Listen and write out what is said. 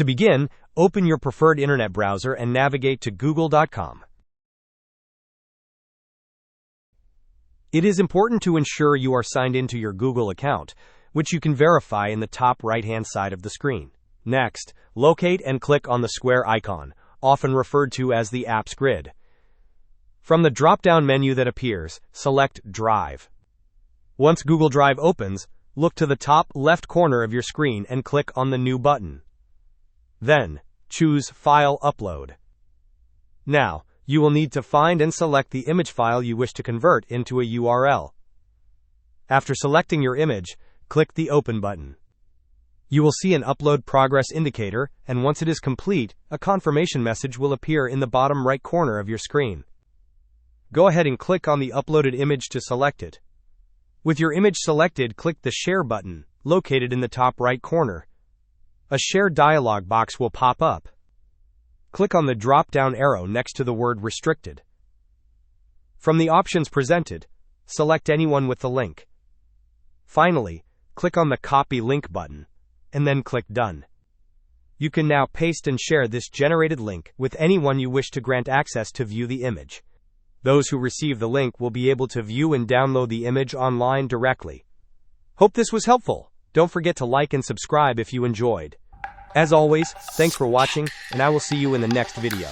To begin, open your preferred internet browser and navigate to google.com. It is important to ensure you are signed into your Google account, which you can verify in the top right-hand side of the screen. Next, locate and click on the square icon, often referred to as the Apps Grid. From the drop-down menu that appears, select Drive. Once Google Drive opens, look to the top left corner of your screen and click on the New button. Then, choose File Upload. Now, you will need to find and select the image file you wish to convert into a URL. After selecting your image, click the Open button. You will see an upload progress indicator, and once it is complete, a confirmation message will appear in the bottom right corner of your screen. Go ahead and click on the uploaded image to select it. With your image selected, click the Share button, located in the top right corner. A Share dialog box will pop up. Click on the drop-down arrow next to the word Restricted. From the options presented, select anyone with the link. Finally, click on the Copy Link button, and then click Done. You can now paste and share this generated link with anyone you wish to grant access to view the image. Those who receive the link will be able to view and download the image online directly. Hope this was helpful. Don't forget to like and subscribe if you enjoyed. As always, thanks for watching, and I will see you in the next video.